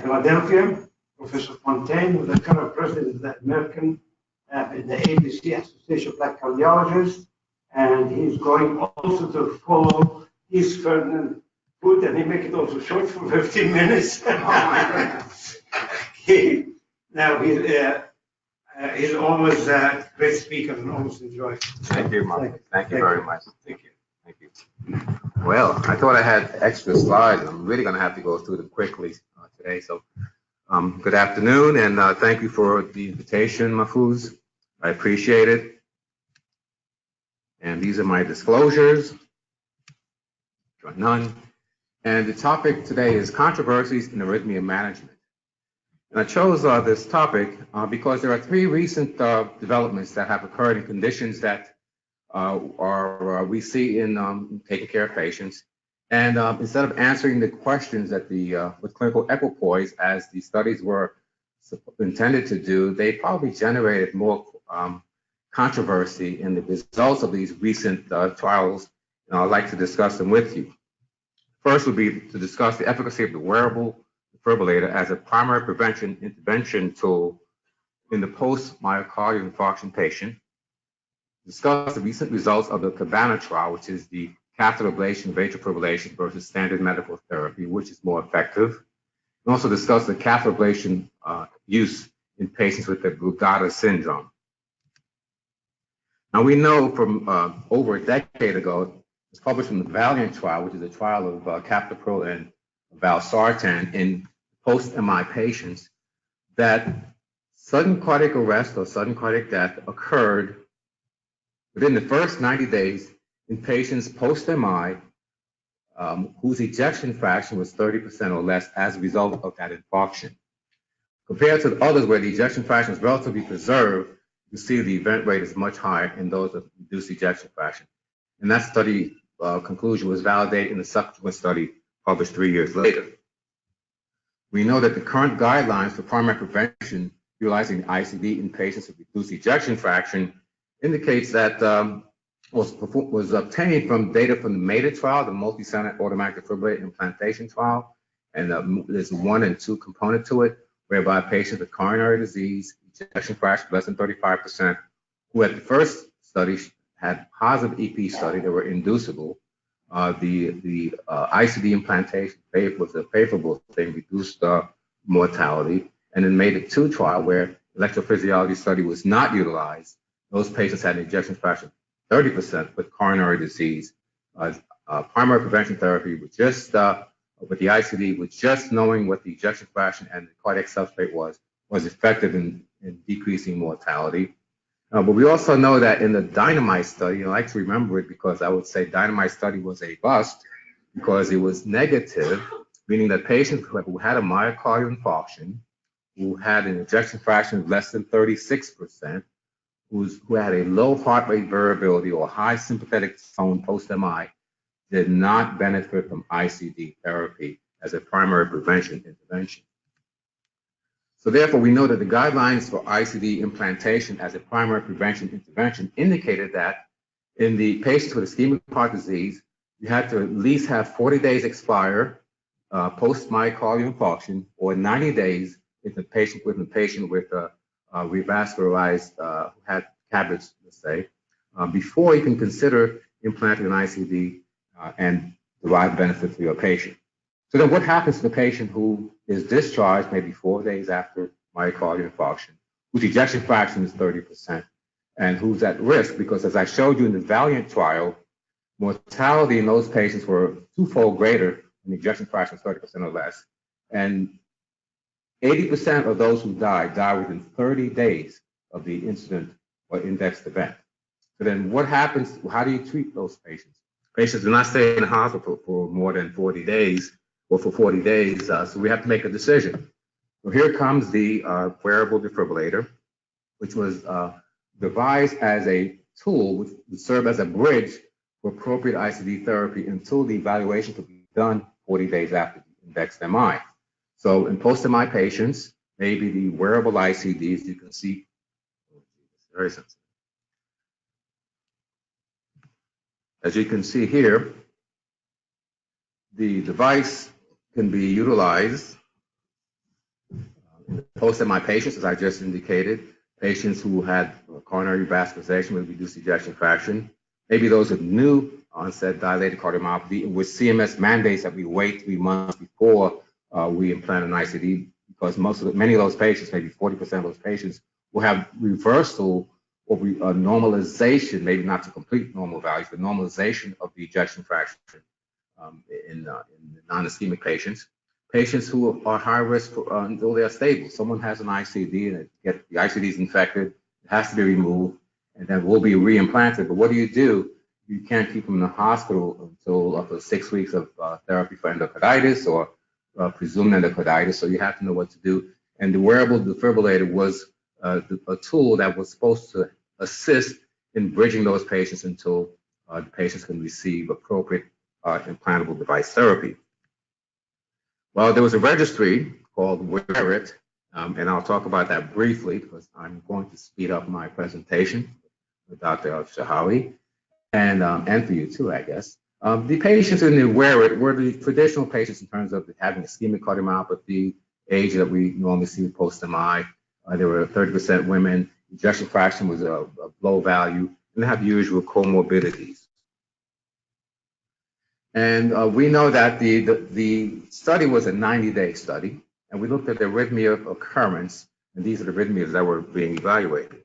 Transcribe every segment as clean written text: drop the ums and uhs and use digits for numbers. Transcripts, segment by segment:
Philadelphia, Professor Fontaine, who's the current president of the American, the ABC, Association of Black Cardiologists, and he's going also to follow his Ferdinand foot, and he make it also short for 15 minutes. Oh my God. Now he's always a great speaker and always enjoy it. Thank you, Mark. Thank you very much. Thank you. Thank you. Well, I thought I had extra slides. I'm really going to have to go through them quickly today. So, good afternoon, and thank you for the invitation, Mahfouz. I appreciate it. And these are my disclosures. None. And the topic today is controversies in arrhythmia management. And I chose this topic because there are three recent developments that have occurred in conditions that we see in taking care of patients. And instead of answering the questions that with clinical equipoise, as the studies were intended to do, they probably generated more controversy in the results of these recent trials. And I'd like to discuss them with you. First would be to discuss the efficacy of the wearable defibrillator as a primary prevention intervention tool in the post-myocardial infarction patient. Discuss the recent results of the Cabana trial, which is the catheter ablation of atrial fibrillation versus standard medical therapy, which is more effective. And also discuss the catheter ablation use in patients with the Brugada syndrome. Now we know from over a decade ago, it's published from the Valiant trial, which is a trial of captopril and valsartan in post-MI patients, that sudden cardiac arrest or sudden cardiac death occurred within the first 90 days in patients post-MI whose ejection fraction was 30% or less as a result of that infarction. Compared to the others where the ejection fraction is relatively preserved, you see the event rate is much higher in those with reduced ejection fraction. And that study conclusion was validated in the subsequent study published 3 years later. We know that the current guidelines for primary prevention utilizing ICD in patients with reduced ejection fraction indicates that was obtained from data from the MATA trial, the multi-center automatic defibrillator implantation trial, and there's 1 and 2 component to it, whereby patients with coronary disease, ejection fraction less than 35%, who at the first study had positive EP study that were inducible. The ICD implantation was a favorable thing, reduced mortality, and then MATA 2 trial where electrophysiology study was not utilized. Those patients had an ejection fraction 30% with coronary disease. Primary prevention therapy with just with the ICD, with just knowing what the ejection fraction and the cardiac substrate was effective in decreasing mortality. But we also know that in the Dynamite study, I like to remember it because I would say Dynamite study was a bust because it was negative, meaning that patients who had a myocardial infarction, who had an ejection fraction of less than 36%, who had a low heart rate variability or high sympathetic tone post-MI, did not benefit from ICD therapy as a primary prevention intervention. So therefore, we know that the guidelines for ICD implantation as a primary prevention intervention indicated that in the patients with ischemic heart disease, you had to at least have 40 days expire post-myocardial infarction, or 90 days if the patient with revascularized, who had CABGs, let's say, before you can consider implanting an ICD and derive benefit for your patient. So then what happens to the patient who is discharged maybe 4 days after myocardial infarction, whose ejection fraction is 30%, and who's at risk? Because as I showed you in the Valiant trial, mortality in those patients were twofold greater when the ejection fraction is 30% or less. And 80% of those who died within 30 days of the incident or indexed event. So then what happens? How do you treat those patients? Patients do not stay in the hospital for more than 40 days or for 40 days, so we have to make a decision. So here comes the wearable defibrillator, which was devised as a tool which would serve as a bridge for appropriate ICD therapy until the evaluation could be done 40 days after the indexed MI. So in post-MI patients, maybe the wearable ICDs, you can see, very sensitive. As you can see here, the device can be utilized Post-MI patients, as I just indicated, patients who had coronary vascularization with reduced ejection fraction, maybe those with new onset dilated cardiomyopathy, with CMS mandates that we wait 3 months before we implant an ICD, because many of those patients, maybe 40% of those patients, will have reversal or normalization, maybe not to complete normal values, but normalization of the ejection fraction in the non-ischemic patients. Patients who are high risk until they are stable. Someone has an ICD and the ICD is infected, it has to be removed, and then will be reimplanted. But what do? You can't keep them in the hospital until up to 6 weeks of therapy for endocarditis or presumed endocarditis, so you have to know what to do. And the wearable defibrillator was a tool that was supposed to assist in bridging those patients until the patients can receive appropriate implantable device therapy. Well, there was a registry called Wear It, and I'll talk about that briefly because I'm going to speed up my presentation with Dr. Al-Shahawi, and for you too, I guess. The patients in the Wear It were the traditional patients in terms of having ischemic cardiomyopathy, age that we normally see with post-MI. There were 30% women, ejection fraction was a low value, and they have the usual comorbidities. And we know that the study was a 90-day study, and we looked at the arrhythmia occurrence, and these are the arrhythmias that were being evaluated.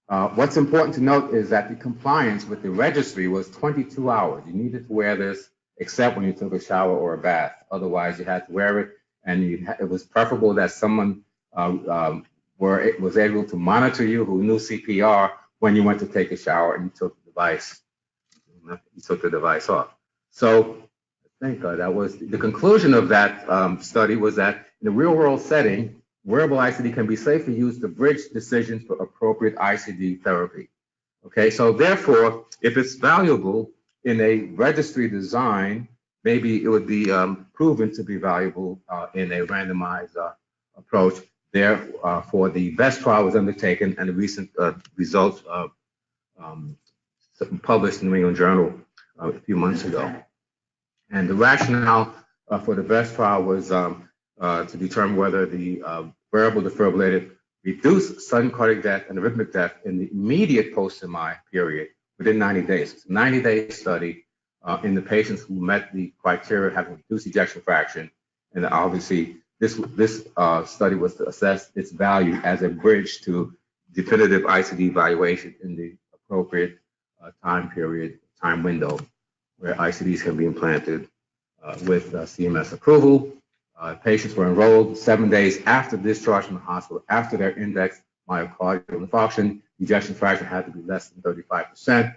What's important to note is that the compliance with the registry was 22 hours. You needed to wear this except when you took a shower or a bath. Otherwise, you had to wear it, and it was preferable that someone was able to monitor you who knew CPR when you went to take a shower and you took the device. You took the device off. So I think that was the conclusion of that study was that in the real world setting, wearable ICD can be safely used to bridge decisions for appropriate ICD therapy. Okay, so therefore, if it's valuable in a registry design, maybe it would be proven to be valuable in a randomized approach. Therefore, the BEST trial was undertaken, and the recent results published in the New England Journal a few months ago. And the rationale for the BEST trial was to determine whether the wearable defibrillator reduced sudden cardiac death and arrhythmic death in the immediate post-MI period within 90 days. It's a 90-day study in the patients who met the criteria having reduced ejection fraction. And obviously, this study was to assess its value as a bridge to definitive ICD evaluation in the appropriate time window where ICDs can be implanted with CMS approval. Patients were enrolled 7 days after discharge from the hospital, after their index myocardial infarction. Ejection fraction had to be less than 35%.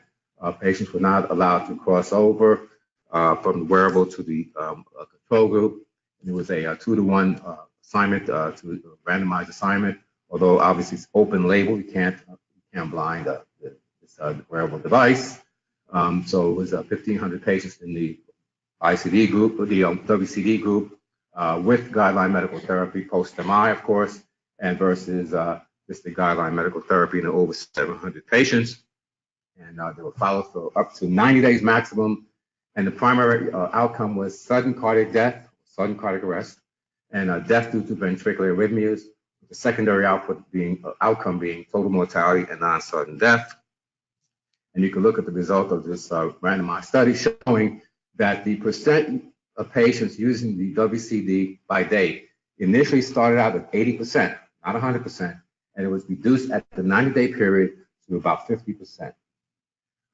Patients were not allowed to cross over from the wearable to the control group. And it was a 2-to-1 assignment, to randomized assignment. Although obviously it's open label, you can't blind this wearable device. So it was 1,500 patients in the ICD group, or the WCD group, with guideline medical therapy post-MI, of course, and versus just the guideline medical therapy in over 700 patients. And they were followed for up to 90 days maximum. And the primary outcome was sudden cardiac death, sudden cardiac arrest, and death due to ventricular arrhythmias, with the secondary outcome being total mortality and non-sudden death. And you can look at the result of this randomized study showing that the percent of patients using the WCD by day initially started out at 80%, not 100%, and it was reduced at the 90-day period to about 50%.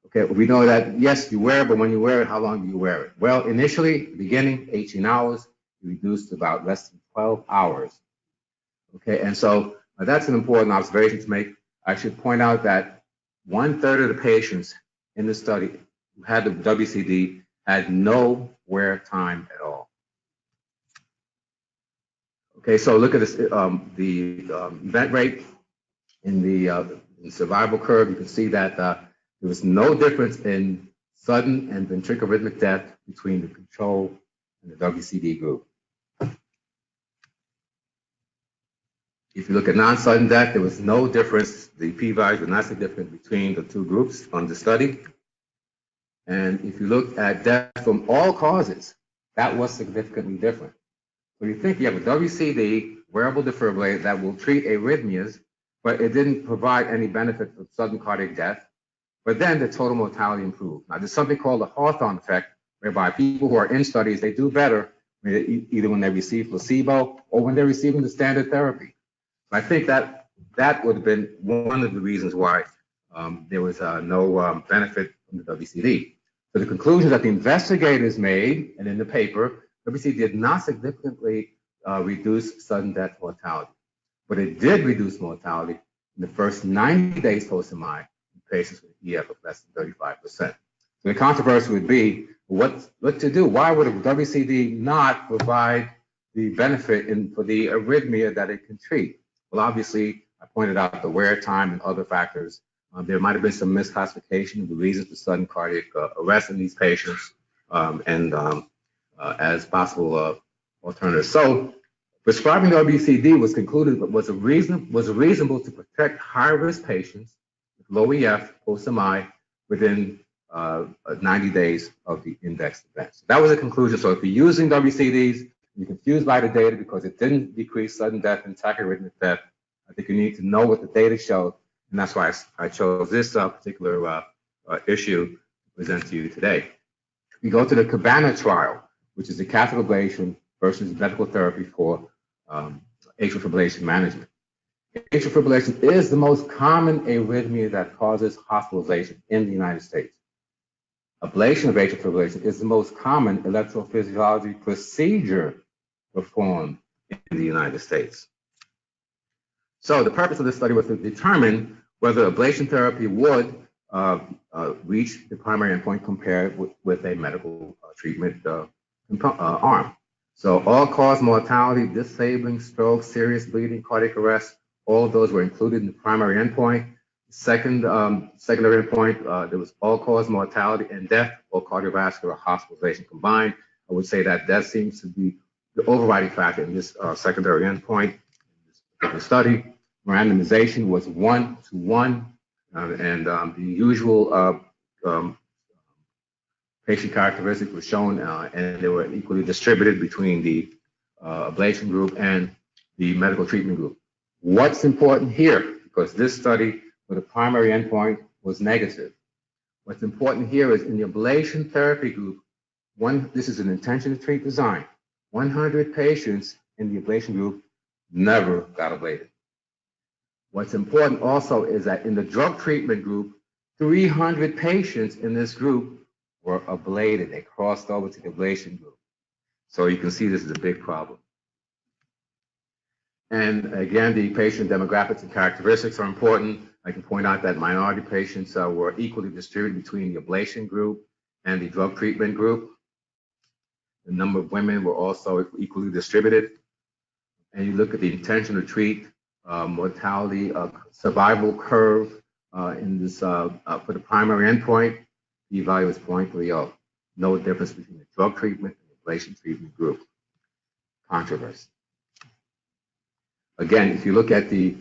Okay, we know that, yes, you wear it, but when you wear it, how long do you wear it? Well, initially, beginning, 18 hours, you reduced to about less than 12 hours. Okay, and so that's an important observation to make. I should point out that 1/3 of the patients in the study who had the WCD had no wear time at all. Okay, so look at this, the event rate in the survival curve. You can see that there was no difference in sudden and ventricular arrhythmic death between the control and the WCD group. If you look at non-sudden death, there was no difference. The p-values were not significant between the two groups on the study. And if you look at death from all causes, that was significantly different. So you think you have a WCD wearable defibrillator that will treat arrhythmias, but it didn't provide any benefit for sudden cardiac death. But then the total mortality improved. Now, there's something called the Hawthorne effect, whereby people who are in studies, they do better either when they receive placebo or when they're receiving the standard therapy. I think that would have been one of the reasons why there was no benefit from the WCD. So the conclusion that the investigators made, and in the paper, WCD did not significantly reduce sudden death mortality, but it did reduce mortality in the first 90 days post-MI in patients with EF of less than 35%. So the controversy would be what to do. Why would a WCD not provide the benefit for the arrhythmia that it can treat? Well, obviously, I pointed out the wear time and other factors. There might have been some misclassification of the reasons for sudden cardiac arrest in these patients as possible alternatives. So, prescribing WCD was concluded was reasonable to protect high-risk patients with low EF post-MI within 90 days of the indexed event. So that was a conclusion. So if you're using WCDs, you're confused by the data because it didn't decrease sudden death and tachyarrhythmic death, I think you need to know what the data showed, and that's why I chose this particular issue to present to you today. We go to the Cabana trial, which is the catheter ablation versus medical therapy for atrial fibrillation management. Atrial fibrillation is the most common arrhythmia that causes hospitalization in the United States. Ablation of atrial fibrillation is the most common electrophysiology procedure performed in the United States. So the purpose of this study was to determine whether ablation therapy would reach the primary endpoint compared with a medical treatment arm. So all-cause mortality, disabling, stroke, serious bleeding, cardiac arrest, all of those were included in the primary endpoint. Secondary endpoint, there was all-cause mortality and death or cardiovascular hospitalization combined. I would say that that seems to be the overriding factor in this secondary endpoint in this particular study. Randomization was 1-to-1, and the usual patient characteristics were shown, and they were equally distributed between the ablation group and the medical treatment group. What's important here, because this study for the primary endpoint was negative. What's important here is in the ablation therapy group, this is an intention to treat design. 100 patients in the ablation group never got ablated. What's important also is that in the drug treatment group, 300 patients in this group were ablated. They crossed over to the ablation group. So you can see this is a big problem. And again, the patient demographics and characteristics are important. I can point out that minority patients were equally distributed between the ablation group and the drug treatment group. The number of women were also equally distributed. And you look at the intention to treat mortality survival curve in this for the primary endpoint, the value is 0.30. No difference between the drug treatment and the ablation treatment group. Controversy. Again, if you look at the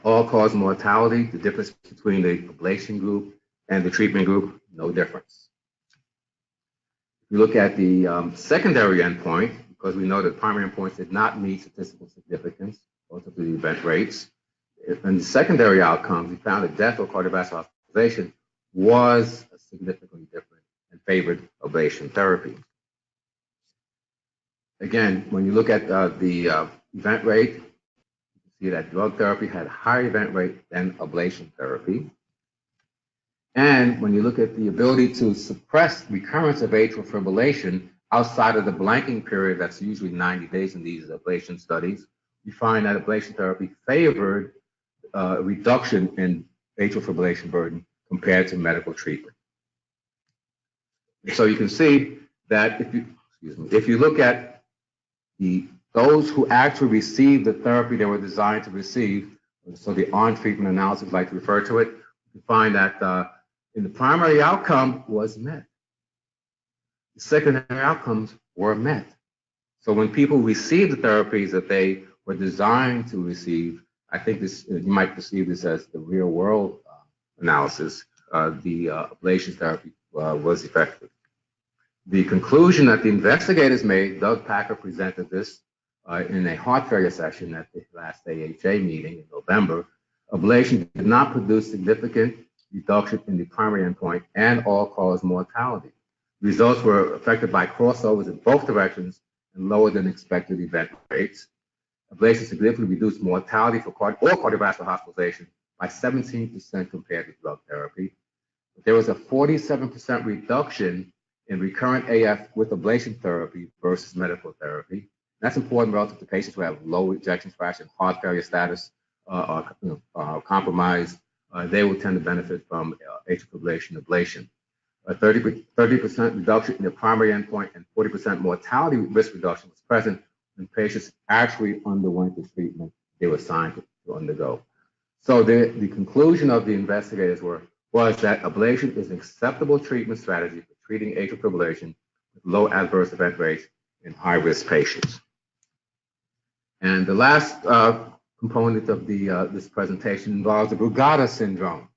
all-cause mortality, the difference between the ablation group and the treatment group, no difference. If you look at the secondary endpoint, because we know that primary endpoints did not meet statistical significance relative to the event rates, in the secondary outcomes, we found that death or cardiovascular hospitalization was significantly different and favored ablation therapy. Again, when you look at the event rate, you can see that drug therapy had a higher event rate than ablation therapy. And when you look at the ability to suppress recurrence of atrial fibrillation outside of the blanking period, that's usually 90 days in these ablation studies, you find that ablation therapy favored a reduction in atrial fibrillation burden compared to medical treatment. So you can see that if you look at those who actually received the therapy they were designed to receive, so the on-treatment analysis, like to refer to it, you find that in the primary outcome was met. The secondary outcomes were met. So when people receive the therapies that they were designed to receive, I think this, you might perceive this as the real world analysis, the ablation therapy was effective. The conclusion that the investigators made, Doug Packer presented this in a heart failure session at the last AHA meeting in November, ablation did not produce significant reduction in the primary endpoint and all-cause mortality. Results were affected by crossovers in both directions and lower than expected event rates. Ablation significantly reduced mortality for cardiovascular hospitalization by 17% compared to drug therapy. There was a 47% reduction in recurrent AF with ablation therapy versus medical therapy. That's important relative to patients who have low ejection fraction, heart failure status, compromised. They will tend to benefit from atrial ablation. A 30% reduction in the primary endpoint and 40% mortality risk reduction was present when patients actually underwent the treatment they were assigned to undergo. So the conclusion of the investigators was that ablation is an acceptable treatment strategy for treating atrial fibrillation with low adverse event rates in high-risk patients. And the last component of this presentation involves the Brugada syndrome.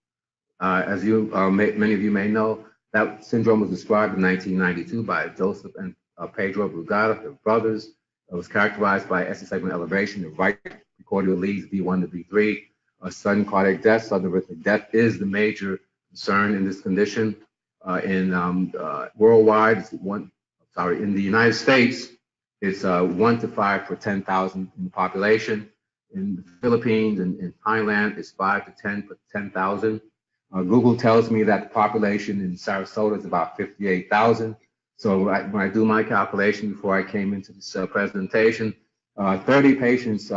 As many of you may know, that syndrome was described in 1992 by Joseph and Pedro Brugada, their brothers. It was characterized by ST segment elevation, the right precordial leads V1 to V3. Sudden cardiac death, sudden arrhythmic death is the major concern in this condition. Worldwide, in the United States, it's 1 to 5 per 10,000 in the population. In the Philippines and in Thailand, it's 5 to 10 per 10,000. Google tells me that the population in Sarasota is about 58,000. So when I do my calculation before I came into this presentation, 30 patients,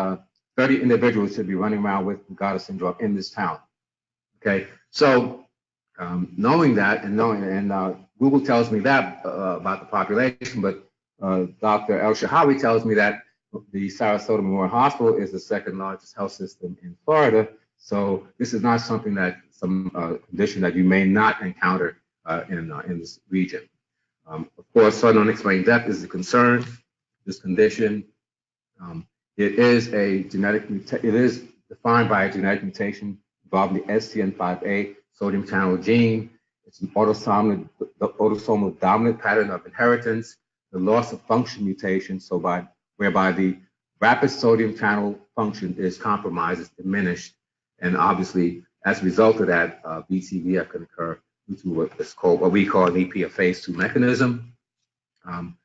30 individuals should be running around with Brugada syndrome in this town. Okay, so knowing that and Google tells me that about the population, but Dr. El Shahawi tells me that the Sarasota Memorial Hospital is the second largest health system in Florida. So this is not something that some condition that you may not encounter in this region. Of course, sudden unexplained death is a concern. This condition, it is defined by a genetic mutation involving the SCN5A sodium channel gene. It's an autosomal dominant pattern of inheritance, the loss of function mutation, whereby the rapid sodium channel function is compromised, is diminished, and obviously, as a result of that, VTVF can occur due to what we call an EP, a phase 2 mechanism.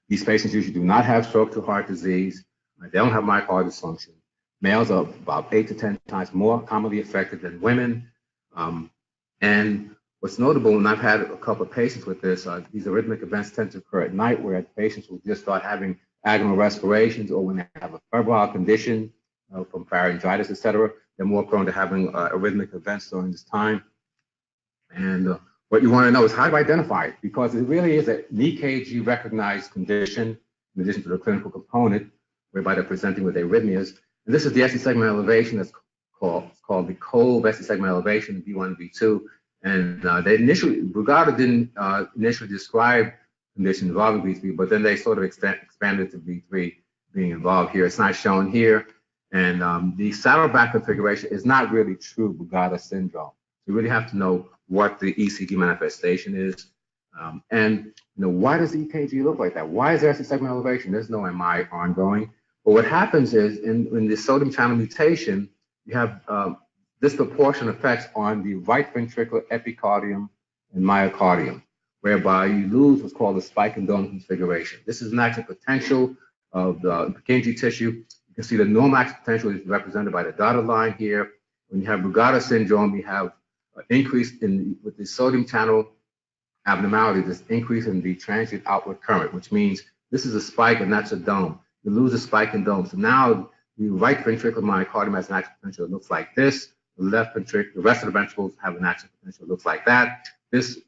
These patients usually do not have structural heart disease. They don't have myocardial dysfunction. Males are about 8 to 10 times more commonly affected than women. And what's notable, and I've had a couple of patients with this, these arrhythmic events tend to occur at night, where patients will just start having agonal respirations, or when they have a febrile condition from pharyngitis, etc., they're more prone to having arrhythmic events during this time. And what you want to know is how to identify it, because it really is an EKG recognized condition, in addition to the clinical component, whereby they're presenting with arrhythmias. And this is the ST segment elevation that's called the Cove ST segment elevation, V1, V2. And Brugada didn't initially describe conditions involving V3, but then they sort of expanded to V3 being involved here. It's not shown here. And the saddleback configuration is not really true Brugada syndrome. You really have to know what the ECG manifestation is. And why does EKG look like that? Why is there ST segment elevation? There's no MI ongoing. But what happens is in the sodium channel mutation, you have disproportionate effects on the right ventricular epicardium and myocardium, whereby you lose what's called a spike and dome configuration. This is an action potential of the Purkinje tissue. You can see the normal action potential is represented by the dotted line here. When you have Brugada syndrome, you have an increase with the sodium channel abnormality, this increase in the transient outward current, which means this is a spike and that's a dome. You lose a spike and dome. So now the right ventricular myocardium has an action potential that looks like this. The left ventricle, the rest of the ventricles have an action potential that looks like that. This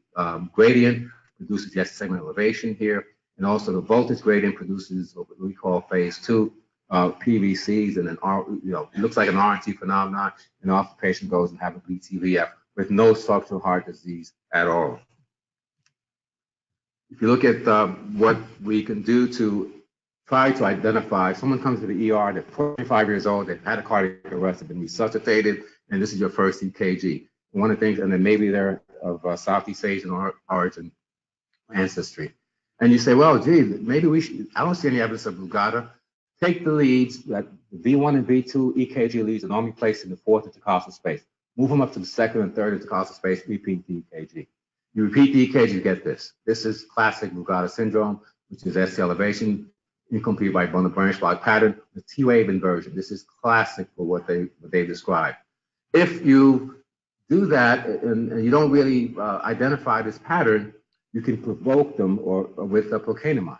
gradient produces the ST segment elevation here. And also the voltage gradient produces what we call phase 2 PVCs, and then it looks like an RNT phenomenon, and off the patient goes and have a VTVF with no structural heart disease at all. If you look at what we can do to try to identify, someone comes to the ER, they're 45 years old, they've had a cardiac arrest, they've been resuscitated, and this is your first EKG. One of the things, and then maybe they're of Southeast Asian origin ancestry. And you say, well, gee, maybe we should, I don't see any evidence of Brugada. take the leads, that the V1 and V2 EKG leads are normally placed in the fourth intercostal space. Move them up to the second and third intercostal space, repeat the EKG. You repeat the EKG, you get this. This is classic Brugada syndrome, which is ST elevation, incomplete right bundle branch block pattern with T-wave inversion. This is classic for what they describe. If you do that and you don't really identify this pattern, you can provoke them or with a procainamide.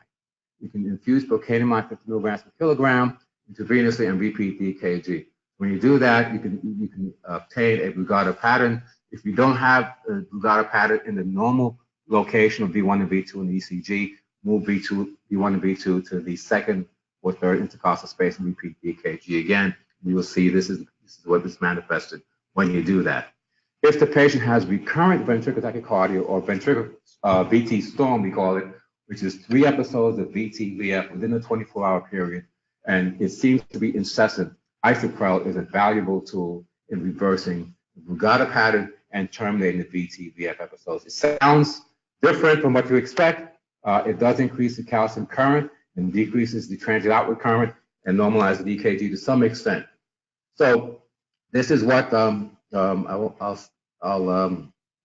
You can infuse procainamide 50 milligrams per kilogram intravenously and repeat the EKG. When you do that, you can obtain a Brugada pattern. If you don't have a Brugada pattern in the normal location of V1 and V2 in the ECG, move V1 and V2 to the second or third intercostal space and repeat the EKG again. You will see this is what is manifested when you do that. If the patient has recurrent ventricular tachycardia or ventricular VT storm, we call it, which is 3 episodes of VT-VF within a 24-hour period, and it seems to be incessant, isoprel is a valuable tool in reversing the Brugada pattern and terminating the VT-VF episodes. It sounds different from what you expect. It does increase the calcium current and decreases the transient outward current and normalizes the EKG to some extent. So this is what I'll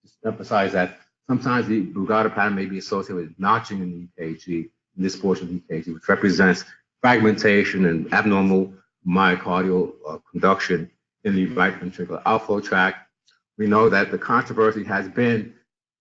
just emphasize that sometimes the Brugada pattern may be associated with notching in the EKG, in this portion of the EKG, which represents fragmentation and abnormal myocardial conduction in the right ventricular outflow tract. We know that the controversy has been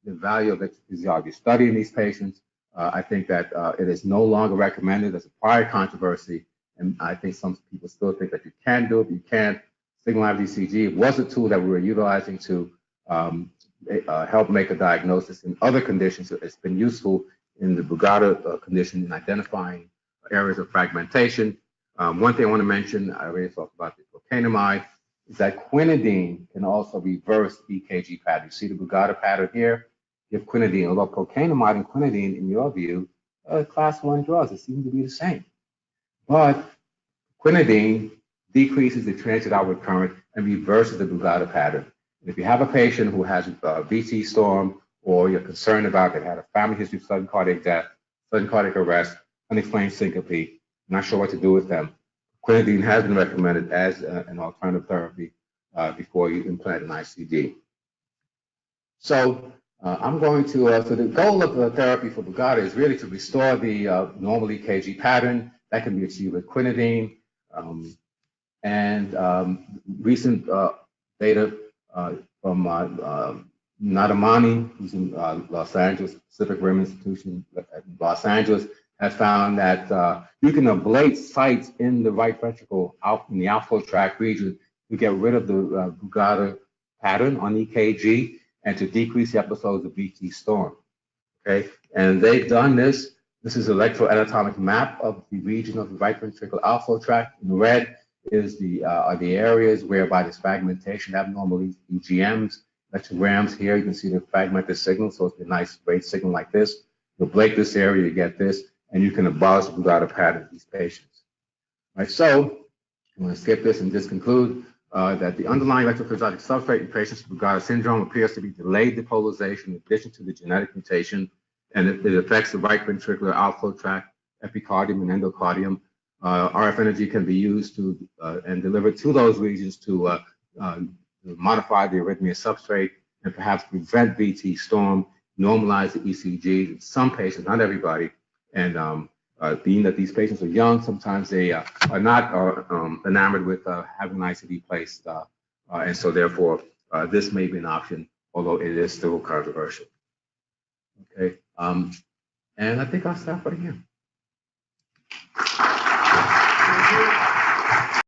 the value of electrophysiology study in these patients. I think that it is no longer recommended as a prior controversy, and I think some people still think that you can do it, but you can't. Signal ECG, it was a tool that we were utilizing to help make a diagnosis in other conditions. It's been useful in the Brugada condition in identifying areas of fragmentation. One thing I want to mention, I already talked about the procainamide, is that quinidine can also reverse EKG pattern. You see the Brugada pattern here? Give quinidine, although procainamide and quinidine, in your view, are class 1 drugs. It seems to be the same. But quinidine decreases the transient outward current and reverses the Brugada pattern. And if you have a patient who has VT storm, or you're concerned about they had a family history of sudden cardiac death, sudden cardiac arrest, unexplained syncope, not sure what to do with them, quinidine has been recommended as an alternative therapy before you implant an ICD. So I'm going to, so the goal of the therapy for Brugada is really to restore the normal EKG pattern. That can be achieved with quinidine. Recent data from Nadamani, who's in Los Angeles, Pacific Rim Institution at Los Angeles, has found that you can ablate sites in the right ventricle in the outflow tract region to get rid of the Brugada pattern on EKG and to decrease the episodes of VT storm. Okay, and they've done this. This is an electroanatomic map of the region of the right ventricular outflow tract. In red is are the areas whereby there's fragmentation, abnormal EGMs, electrograms. Here you can see the fragmented signal, so it's a nice straight signal like this. You ablate this area, you get this, and you can abolish the Brugada pattern in these patients. All right, so I'm going to skip this and just conclude that the underlying electrophysiologic substrate in patients with Brugada syndrome appears to be delayed depolarization in addition to the genetic mutation, and it affects the right ventricular outflow tract, epicardium, and endocardium. RF energy can be used to and delivered to those regions to modify the arrhythmia substrate and perhaps prevent VT storm, normalize the ECGs in some patients, not everybody. And being that these patients are young, sometimes they are not enamored with having an ICD placed. And so therefore, this may be an option, although it is still controversial. Okay, and I think I'll stop right here.